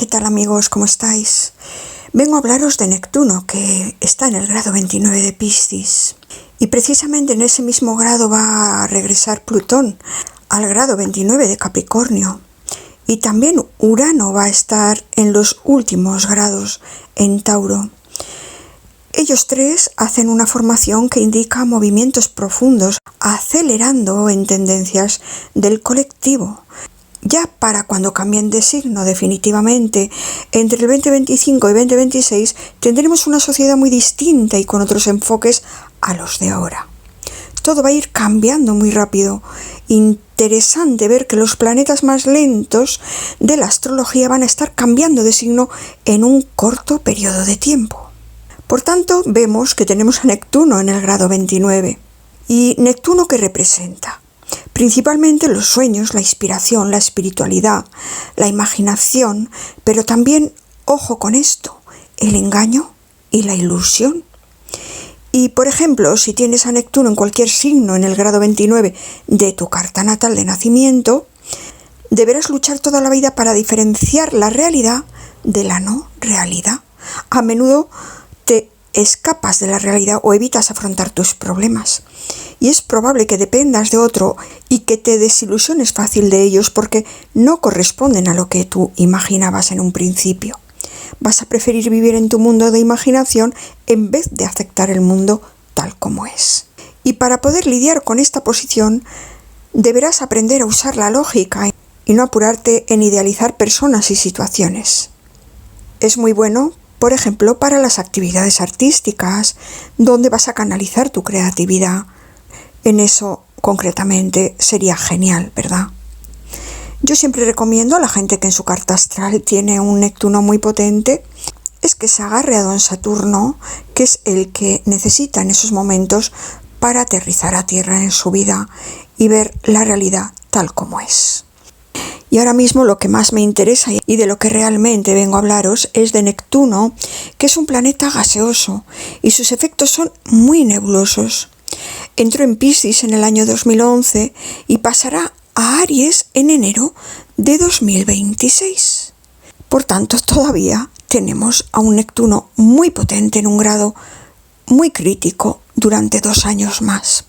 ¿qué tal amigos? ¿Cómo estáis? Vengo a hablaros de Neptuno, que está en el grado 29 de Piscis. Y precisamente en ese mismo grado va a regresar Plutón al grado 29 de Capricornio. Y también Urano va a estar en los últimos grados en Tauro. Ellos tres hacen una formación que indica movimientos profundos, acelerando en tendencias del colectivo. Ya para cuando cambien de signo definitivamente, entre el 2025 y 2026, tendremos una sociedad muy distinta y con otros enfoques a los de ahora. Todo va a ir cambiando muy rápido. Interesante ver que los planetas más lentos de la astrología van a estar cambiando de signo en un corto periodo de tiempo. Por tanto, vemos que tenemos a Neptuno en el grado 29. ¿Y Neptuno qué representa? Principalmente los sueños, la inspiración, la espiritualidad, la imaginación, pero también, ojo con esto, el engaño y la ilusión. Y, por ejemplo, si tienes a Neptuno en cualquier signo en el grado 29 de tu carta natal de nacimiento, deberás luchar toda la vida para diferenciar la realidad de la no realidad. A menudo te escapas de la realidad o evitas afrontar tus problemas. Y es probable que dependas de otro y que te desilusiones fácil de ellos porque no corresponden a lo que tú imaginabas en un principio. Vas a preferir vivir en tu mundo de imaginación en vez de aceptar el mundo tal como es. Y para poder lidiar con esta posición, deberás aprender a usar la lógica y no apurarte en idealizar personas y situaciones. Es muy bueno, por ejemplo, para las actividades artísticas, donde vas a canalizar tu creatividad. En eso, concretamente, sería genial, ¿verdad? Yo siempre recomiendo a la gente que en su carta astral tiene un Neptuno muy potente, es que se agarre a don Saturno, que es el que necesita en esos momentos para aterrizar a tierra en su vida y ver la realidad tal como es. Y ahora mismo lo que más me interesa y de lo que realmente vengo a hablaros es de Neptuno, que es un planeta gaseoso y sus efectos son muy nebulosos. Entró en Piscis en el año 2011 y pasará a Aries en enero de 2026. Por tanto, todavía tenemos a un Neptuno muy potente en un grado muy crítico durante 2 años más.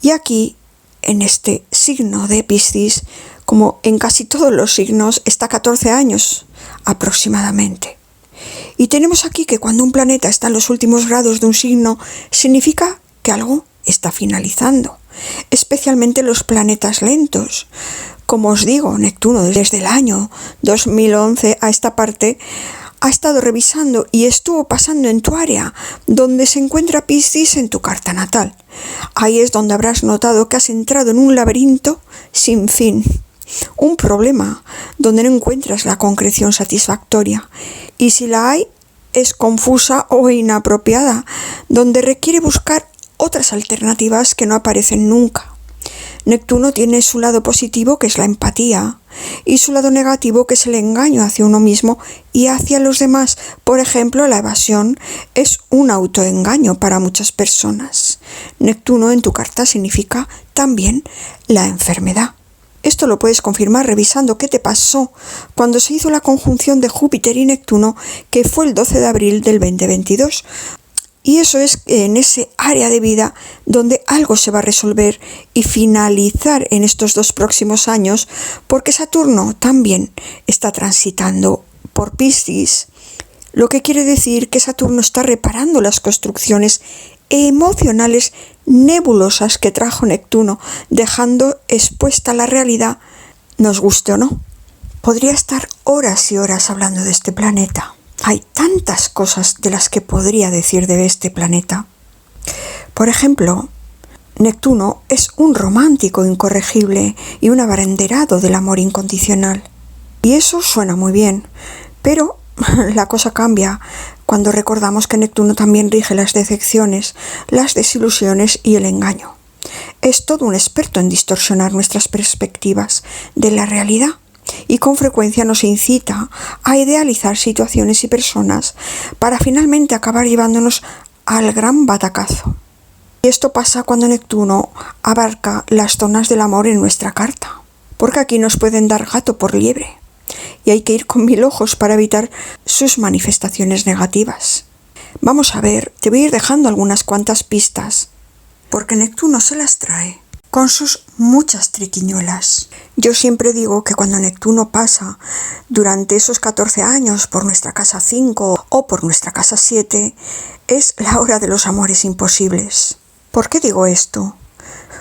Y aquí, en este signo de Piscis, como en casi todos los signos, está 14 años aproximadamente. Y tenemos aquí que cuando un planeta está en los últimos grados de un signo, significa que algo está finalizando, especialmente los planetas lentos. Como os digo, Neptuno desde el año 2011 a esta parte ha estado revisando y estuvo pasando en tu área, donde se encuentra Piscis en tu carta natal. Ahí es donde habrás notado que has entrado en un laberinto sin fin, un problema donde no encuentras la concreción satisfactoria, y si la hay, es confusa o inapropiada, donde requiere buscar otras alternativas que no aparecen nunca. Neptuno tiene su lado positivo, que es la empatía, y su lado negativo, que es el engaño hacia uno mismo y hacia los demás. Por ejemplo, la evasión es un autoengaño para muchas personas. Neptuno en tu carta significa también la enfermedad. Esto lo puedes confirmar revisando qué te pasó cuando se hizo la conjunción de Júpiter y Neptuno, que fue el 12 de abril del 2022. Y eso es en ese área de vida donde algo se va a resolver y finalizar en estos 2 próximos años, porque Saturno también está transitando por Piscis, lo que quiere decir que Saturno está reparando las construcciones emocionales nebulosas que trajo Neptuno, dejando expuesta la realidad, nos guste o no. Podría estar horas y horas hablando de este planeta. Hay tantas cosas de las que podría decir de este planeta. Por ejemplo, Neptuno es un romántico incorregible y un abanderado del amor incondicional. Y eso suena muy bien, pero la cosa cambia cuando recordamos que Neptuno también rige las decepciones, las desilusiones y el engaño. Es todo un experto en distorsionar nuestras perspectivas de la realidad. Y con frecuencia nos incita a idealizar situaciones y personas para finalmente acabar llevándonos al gran batacazo. Y esto pasa cuando Neptuno abarca las zonas del amor en nuestra carta, porque aquí nos pueden dar gato por liebre. y hay que ir con 1000 ojos para evitar sus manifestaciones negativas. Vamos a ver, te voy a ir dejando algunas cuantas pistas, porque Neptuno se las trae con sus muchas triquiñuelas. Yo siempre digo que cuando Neptuno pasa durante esos 14 años por nuestra casa 5 o por nuestra casa 7, es la hora de los amores imposibles. ¿Por qué digo esto?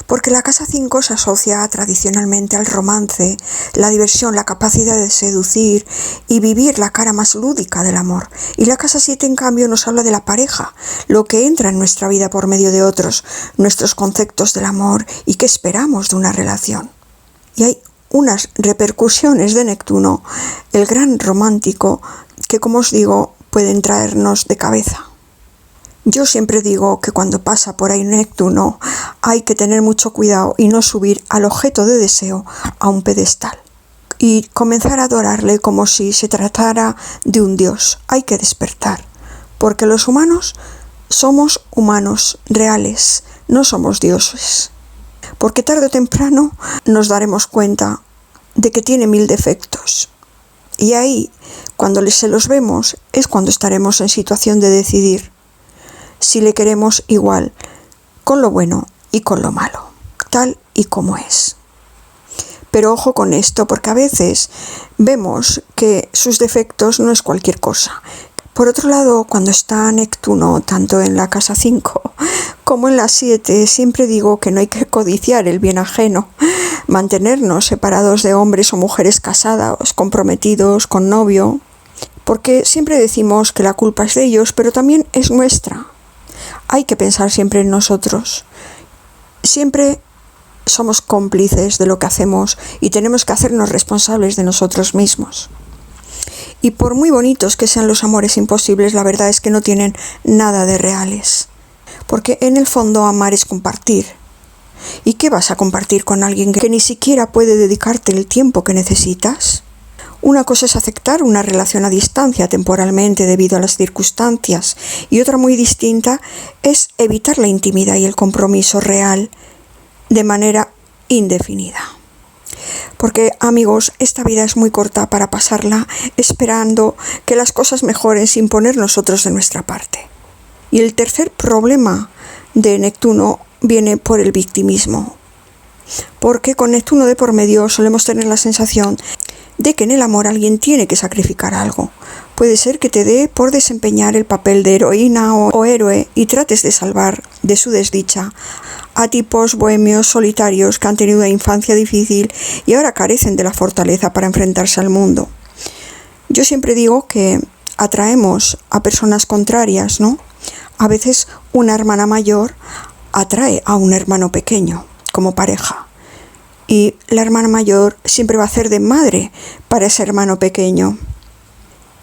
Porque la casa 5 se asocia tradicionalmente al romance, la diversión, la capacidad de seducir y vivir la cara más lúdica del amor. Y la casa 7, en cambio, nos habla de la pareja, lo que entra en nuestra vida por medio de otros, nuestros conceptos del amor y qué esperamos de una relación. Y hay unas repercusiones de Neptuno, el gran romántico, que, como os digo, pueden traernos de cabeza. Yo siempre digo que cuando pasa por ahí Neptuno hay que tener mucho cuidado y no subir al objeto de deseo a un pedestal y comenzar a adorarle como si se tratara de un dios. Hay que despertar, porque los humanos somos humanos reales, no somos dioses. Porque tarde o temprano nos daremos cuenta de que tiene 1000 defectos. Y ahí, cuando se los vemos, es cuando estaremos en situación de decidir si le queremos igual, con lo bueno y con lo malo, tal y como es. Pero ojo con esto, porque a veces vemos que sus defectos no es cualquier cosa. Por otro lado, cuando está Neptuno, tanto en la casa 5 como en la 7, siempre digo que no hay que codiciar el bien ajeno, mantenernos separados de hombres o mujeres casados, comprometidos, con novio, porque siempre decimos que la culpa es de ellos, pero también es nuestra. Hay que pensar siempre en nosotros. Siempre somos cómplices de lo que hacemos y tenemos que hacernos responsables de nosotros mismos. Y por muy bonitos que sean los amores imposibles, la verdad es que no tienen nada de reales. Porque en el fondo amar es compartir. ¿Y qué vas a compartir con alguien que ni siquiera puede dedicarte el tiempo que necesitas? Una cosa es aceptar una relación a distancia temporalmente debido a las circunstancias y otra muy distinta es evitar la intimidad y el compromiso real de manera indefinida. Porque, amigos, esta vida es muy corta para pasarla esperando que las cosas mejoren sin poner nosotros de nuestra parte. Y el tercer problema de Neptuno viene por el victimismo. Porque con Neptuno de por medio solemos tener la sensación de que en el amor alguien tiene que sacrificar algo. Puede ser que te dé por desempeñar el papel de heroína o héroe y trates de salvar de su desdicha a tipos bohemios solitarios que han tenido una infancia difícil y ahora carecen de la fortaleza para enfrentarse al mundo. Yo siempre digo que atraemos a personas contrarias, ¿no? A veces una hermana mayor atrae a un hermano pequeño como pareja. Y la hermana mayor siempre va a hacer de madre para ese hermano pequeño.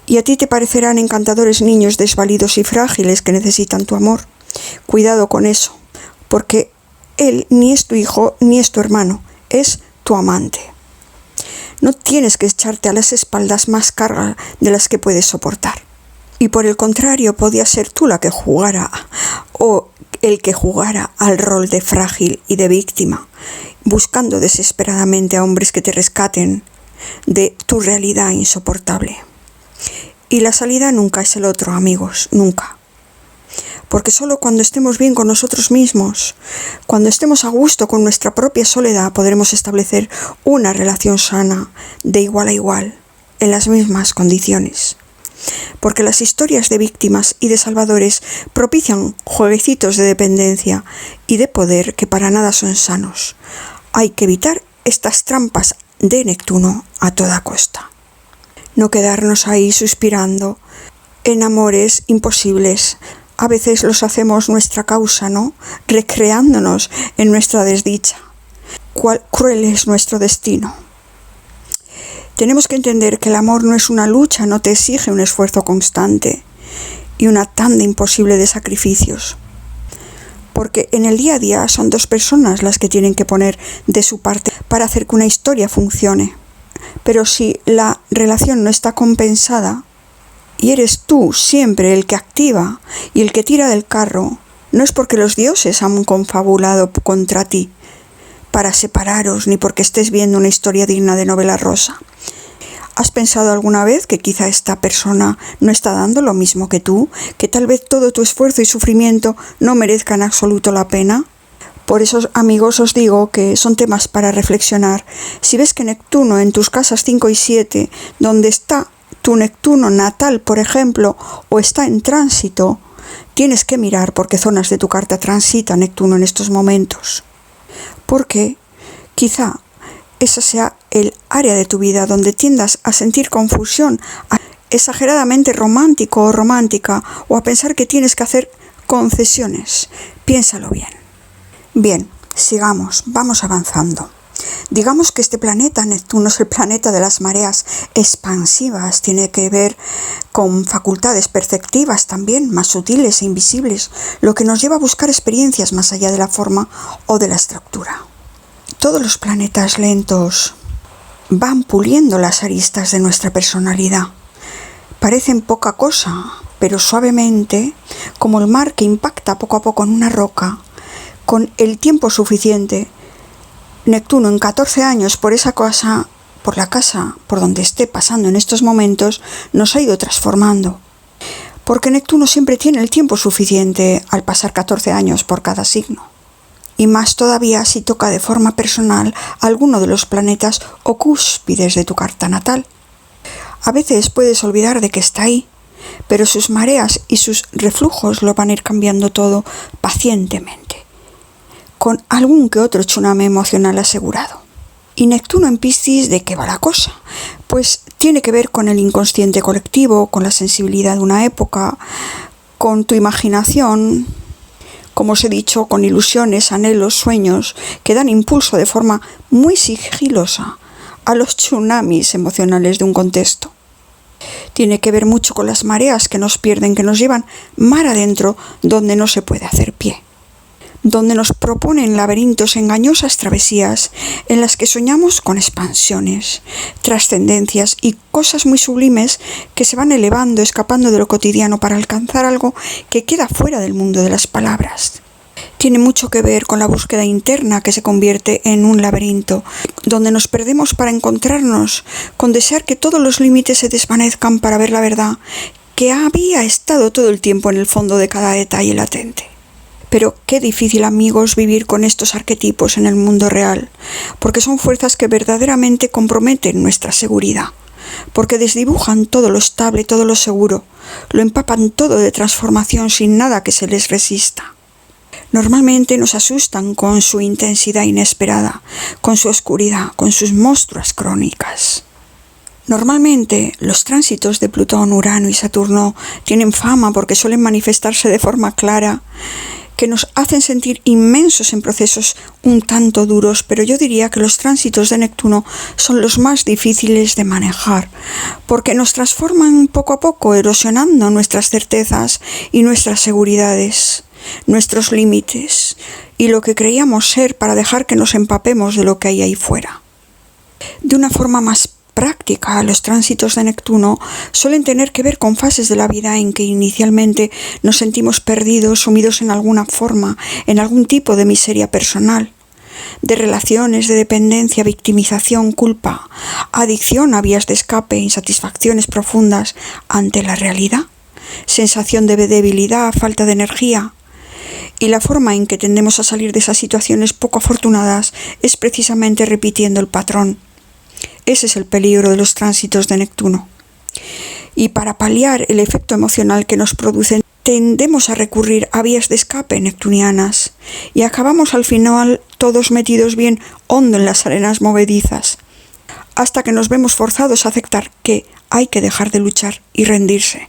Y a ti te parecerán encantadores niños desvalidos y frágiles que necesitan tu amor. Cuidado con eso, porque él ni es tu hijo ni es tu hermano, es tu amante. No tienes que echarte a las espaldas más carga de las que puedes soportar. Y por el contrario, podías ser tú la que jugara o el que jugara al rol de frágil y de víctima, buscando desesperadamente a hombres que te rescaten de tu realidad insoportable. Y la salida nunca es el otro, amigos, nunca. Porque solo cuando estemos bien con nosotros mismos, cuando estemos a gusto con nuestra propia soledad, podremos establecer una relación sana, de igual a igual, en las mismas condiciones. Porque las historias de víctimas y de salvadores propician jueguecitos de dependencia y de poder que para nada son sanos. Hay que evitar estas trampas de Neptuno a toda costa. No quedarnos ahí suspirando en amores imposibles. A veces los hacemos nuestra causa, ¿no? Recreándonos en nuestra desdicha. Cuál cruel es nuestro destino. Tenemos que entender que el amor no es una lucha, no te exige un esfuerzo constante y una tanda imposible de sacrificios. Porque en el día a día son dos personas las que tienen que poner de su parte para hacer que una historia funcione. Pero si la relación no está compensada y eres tú siempre el que activa y el que tira del carro, no es porque los dioses han confabulado contra ti para separaros ni porque estés viendo una historia digna de novela rosa. ¿Has pensado alguna vez que quizá esta persona no está dando lo mismo que tú? ¿Que tal vez todo tu esfuerzo y sufrimiento no merezca en absoluto la pena? Por eso, amigos, os digo que son temas para reflexionar. Si ves que Neptuno en tus casas 5 y 7, donde está tu Neptuno natal, por ejemplo, o está en tránsito, tienes que mirar por qué zonas de tu carta transita Neptuno en estos momentos. Porque quizá esa sea el área de tu vida donde tiendas a sentir confusión, a exageradamente romántico o romántica, o a pensar que tienes que hacer concesiones. Piénsalo bien. Bien, sigamos, vamos avanzando. Digamos que este planeta, Neptuno, es el planeta de las mareas expansivas, tiene que ver con facultades perceptivas también, más sutiles e invisibles, lo que nos lleva a buscar experiencias más allá de la forma o de la estructura. Todos los planetas lentos van puliendo las aristas de nuestra personalidad. Parecen poca cosa, pero suavemente, como el mar que impacta poco a poco en una roca, con el tiempo suficiente, Neptuno en 14 años por la casa por donde esté pasando en estos momentos, nos ha ido transformando. Porque Neptuno siempre tiene el tiempo suficiente al pasar 14 años por cada signo. Y más todavía si toca de forma personal alguno de los planetas o cúspides de tu carta natal. A veces puedes olvidar de que está ahí, pero sus mareas y sus reflujos lo van a ir cambiando todo pacientemente, con algún que otro tsunami emocional asegurado. Y Neptuno en Piscis, ¿de qué va la cosa? Pues tiene que ver con el inconsciente colectivo, con la sensibilidad de una época, con tu imaginación, como os he dicho, con ilusiones, anhelos, sueños, que dan impulso de forma muy sigilosa a los tsunamis emocionales de un contexto. Tiene que ver mucho con las mareas que nos pierden, que nos llevan mar adentro donde no se puede hacer pie, donde nos proponen laberintos, engañosas travesías en las que soñamos con expansiones, trascendencias y cosas muy sublimes que se van elevando, escapando de lo cotidiano para alcanzar algo que queda fuera del mundo de las palabras. Tiene mucho que ver con la búsqueda interna que se convierte en un laberinto, donde nos perdemos para encontrarnos, con desear que todos los límites se desvanezcan para ver la verdad que había estado todo el tiempo en el fondo de cada detalle latente. Pero qué difícil, amigos, vivir con estos arquetipos en el mundo real, porque son fuerzas que verdaderamente comprometen nuestra seguridad, porque desdibujan todo lo estable, todo lo seguro, lo empapan todo de transformación sin nada que se les resista. Normalmente nos asustan con su intensidad inesperada, con su oscuridad, con sus monstruas crónicas. Normalmente los tránsitos de Plutón, Urano y Saturno tienen fama porque suelen manifestarse de forma clara, que nos hacen sentir inmensos en procesos un tanto duros, pero yo diría que los tránsitos de Neptuno son los más difíciles de manejar, porque nos transforman poco a poco, erosionando nuestras certezas y nuestras seguridades, nuestros límites y lo que creíamos ser para dejar que nos empapemos de lo que hay ahí fuera. De una forma más práctica, los tránsitos de Neptuno suelen tener que ver con fases de la vida en que inicialmente nos sentimos perdidos, sumidos en alguna forma, en algún tipo de miseria personal, de relaciones, de dependencia, victimización, culpa, adicción a vías de escape, insatisfacciones profundas ante la realidad, sensación de debilidad, falta de energía. Y la forma en que tendemos a salir de esas situaciones poco afortunadas es precisamente repitiendo el patrón. Ese es el peligro de los tránsitos de Neptuno. Y para paliar el efecto emocional que nos producen, tendemos a recurrir a vías de escape neptunianas y acabamos al final todos metidos bien hondo en las arenas movedizas, hasta que nos vemos forzados a aceptar que hay que dejar de luchar y rendirse,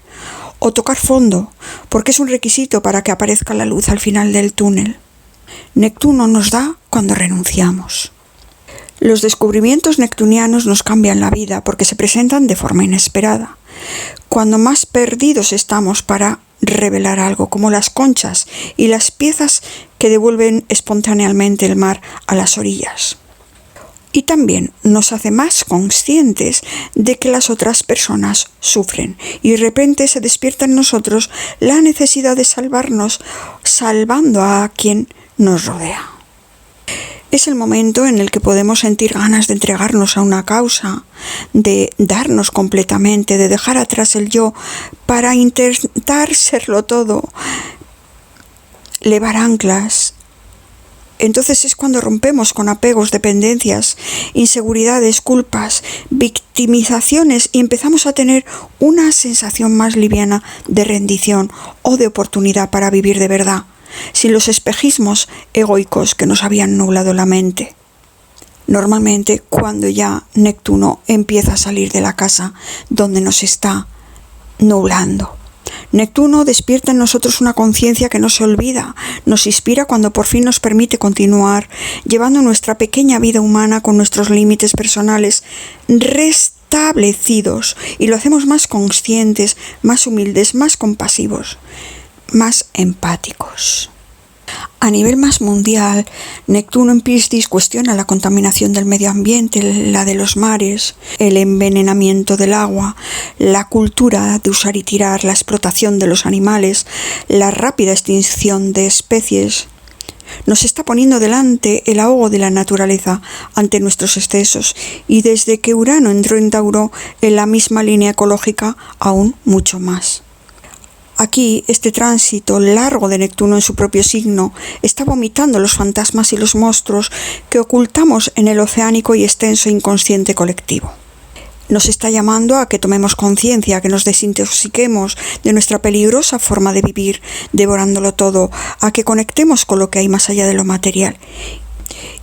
o tocar fondo, porque es un requisito para que aparezca la luz al final del túnel. Neptuno nos da cuando renunciamos. Los descubrimientos neptunianos nos cambian la vida porque se presentan de forma inesperada. Cuando más perdidos estamos para revelar algo, como las conchas y las piezas que devuelven espontáneamente el mar a las orillas. Y también nos hace más conscientes de que las otras personas sufren y de repente se despierta en nosotros la necesidad de salvarnos, salvando a quien nos rodea. Es el momento en el que podemos sentir ganas de entregarnos a una causa, de darnos completamente, de dejar atrás el yo para intentar serlo todo, levar anclas. Entonces es cuando rompemos con apegos, dependencias, inseguridades, culpas, victimizaciones y empezamos a tener una sensación más liviana de rendición o de oportunidad para vivir de verdad, sin los espejismos egoicos que nos habían nublado la mente. Normalmente cuando ya Neptuno empieza a salir de la casa donde nos está nublando. Neptuno despierta en nosotros una conciencia que no se olvida, nos inspira cuando por fin nos permite continuar, llevando nuestra pequeña vida humana con nuestros límites personales restablecidos, y lo hacemos más conscientes, más humildes, más compasivos, más empáticos. A nivel más mundial, Neptuno en Piscis cuestiona la contaminación del medio ambiente, la de los mares, el envenenamiento del agua, la cultura de usar y tirar, la explotación de los animales, la rápida extinción de especies. Nos está poniendo delante el ahogo de la naturaleza ante nuestros excesos, y desde que Urano entró en Tauro, en la misma línea ecológica, aún mucho más. Aquí, este tránsito largo de Neptuno en su propio signo está vomitando los fantasmas y los monstruos que ocultamos en el oceánico y extenso inconsciente colectivo. Nos está llamando a que tomemos conciencia, a que nos desintoxiquemos de nuestra peligrosa forma de vivir, devorándolo todo, a que conectemos con lo que hay más allá de lo material.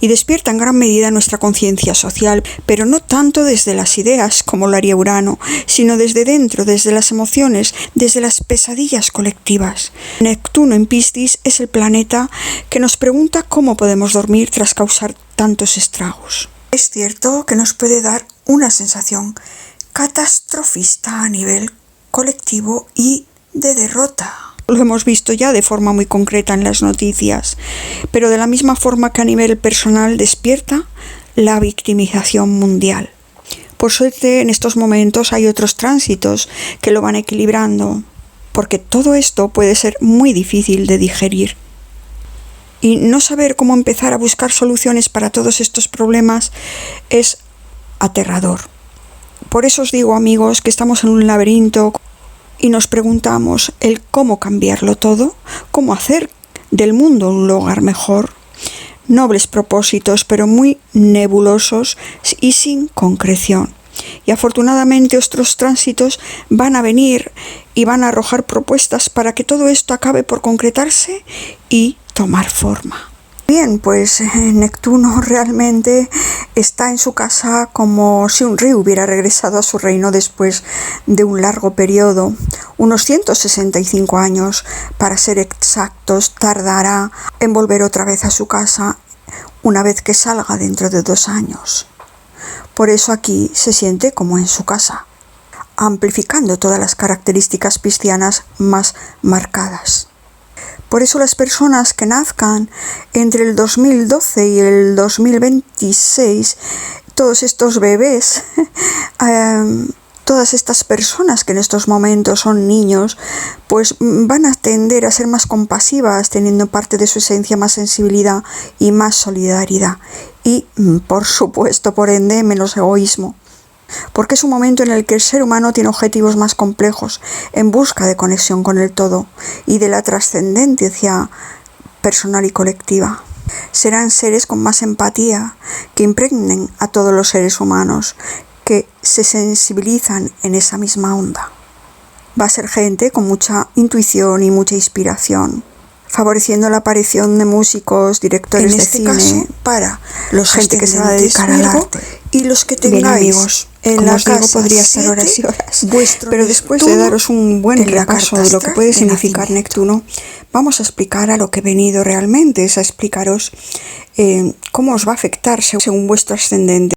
Y despierta en gran medida nuestra conciencia social, pero no tanto desde las ideas, como lo haría Urano, sino desde dentro, desde las emociones, desde las pesadillas colectivas. Neptuno en Piscis es el planeta que nos pregunta cómo podemos dormir tras causar tantos estragos. Es cierto que nos puede dar una sensación catastrofista a nivel colectivo y de derrota. Lo hemos visto ya de forma muy concreta en las noticias, pero de la misma forma que a nivel personal despierta la victimización mundial. Por suerte, en estos momentos hay otros tránsitos que lo van equilibrando, porque todo esto puede ser muy difícil de digerir. Y no saber cómo empezar a buscar soluciones para todos estos problemas es aterrador. Por eso os digo, amigos, que estamos en un laberinto y nos preguntamos el cómo cambiarlo todo, cómo hacer del mundo un lugar mejor. Nobles propósitos, pero muy nebulosos y sin concreción. Y afortunadamente otros tránsitos van a venir y van a arrojar propuestas para que todo esto acabe por concretarse y tomar forma. Bien, pues Neptuno realmente está en su casa como si un río hubiera regresado a su reino después de un largo periodo. Unos 165 años, para ser exactos, tardará en volver otra vez a su casa una vez que salga dentro de 2 años. Por eso aquí se siente como en su casa, amplificando todas las características piscianas más marcadas. Por eso las personas que nazcan entre el 2012 y el 2026, todos estos bebés, todas estas personas que en estos momentos son niños, pues van a tender a ser más compasivas, teniendo parte de su esencia más sensibilidad y más solidaridad. Y, por supuesto, por ende, menos egoísmo. Porque es un momento en el que el ser humano tiene objetivos más complejos, en busca de conexión con el todo y de la trascendencia personal y colectiva. Serán seres con más empatía, que impregnen a todos los seres humanos, que se sensibilizan en esa misma onda. Va a ser gente con mucha intuición y mucha inspiración, favoreciendo la aparición de músicos, directores de cine, caso, para los gente que se va a dedicar al arte. Y los que tengáis, bien, amigos, en la casa, podría estar horas y horas. Pero después de daros un buen repaso de lo que puede significar Neptuno, vamos a explicar a lo que he venido realmente, es a explicaros cómo os va a afectar según vuestro ascendente.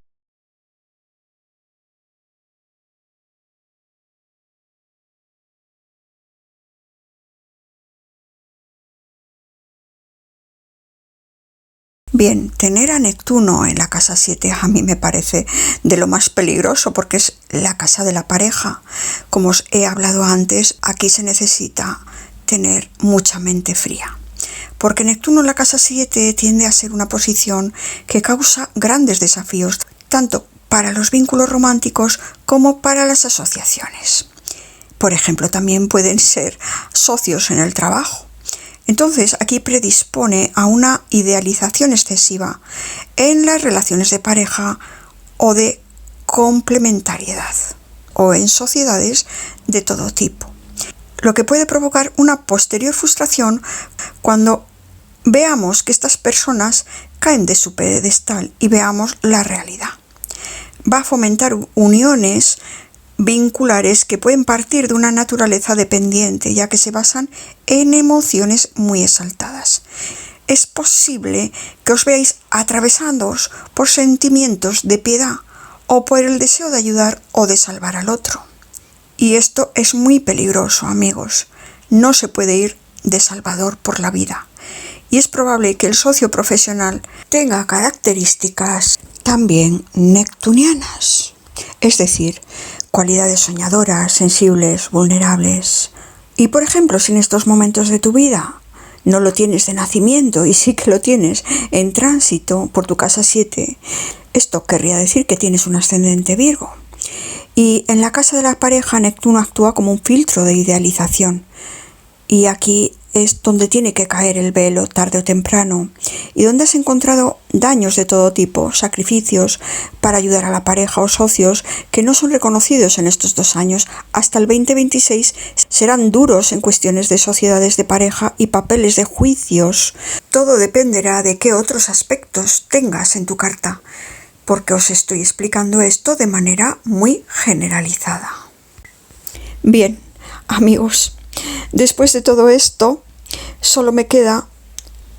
Bien, tener a Neptuno en la casa 7 a mí me parece de lo más peligroso porque es la casa de la pareja. Como os he hablado antes, aquí se necesita tener mucha mente fría. porque Neptuno en la casa 7 tiende a ser una posición que causa grandes desafíos, tanto para los vínculos románticos como para las asociaciones. Por ejemplo, también pueden ser socios en el trabajo. Entonces, aquí predispone a una idealización excesiva en las relaciones de pareja o de complementariedad, o en sociedades de todo tipo, lo que puede provocar una posterior frustración cuando veamos que estas personas caen de su pedestal y veamos la realidad. Va a fomentar uniones vinculares que pueden partir de una naturaleza dependiente, ya que se basan en emociones muy exaltadas. Es posible que os veáis atravesándoos por sentimientos de piedad o por el deseo de ayudar o de salvar al otro. Y esto es muy peligroso, amigos. No se puede ir de salvador por la vida. Y es probable que el socio profesional tenga características también neptunianas. Es decir, cualidades soñadoras, sensibles, vulnerables. Y por ejemplo, si en estos momentos de tu vida no lo tienes de nacimiento y sí que lo tienes en tránsito por tu casa 7, esto querría decir que tienes un ascendente Virgo. Y en la casa de la pareja, Neptuno actúa como un filtro de idealización. Y aquí es donde tiene que caer el velo tarde o temprano, y donde has encontrado daños de todo tipo, sacrificios para ayudar a la pareja o socios que no son reconocidos en estos 2 años. Hasta el 2026 serán duros en cuestiones de sociedades de pareja y papeles de juicios. Todo dependerá de qué otros aspectos tengas en tu carta, porque os estoy explicando esto de manera muy generalizada. Bien, amigos, después de todo esto, solo me queda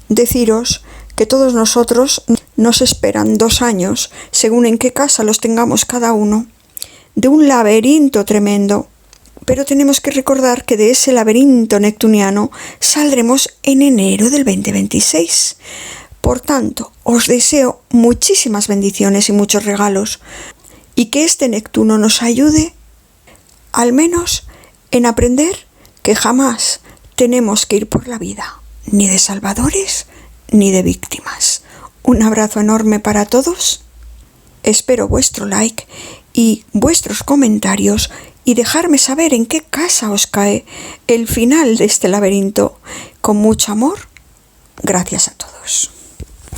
deciros que todos nosotros nos esperan 2 años, según en qué casa los tengamos cada uno, de un laberinto tremendo. Pero tenemos que recordar que de ese laberinto neptuniano saldremos en enero del 2026. Por tanto, os deseo muchísimas bendiciones y muchos regalos, y que este Neptuno nos ayude, al menos, en aprender que jamás tenemos que ir por la vida, ni de salvadores, ni de víctimas. Un abrazo enorme para todos. Espero vuestro like y vuestros comentarios y dejarme saber en qué casa os cae el final de este laberinto. Con mucho amor, gracias a todos.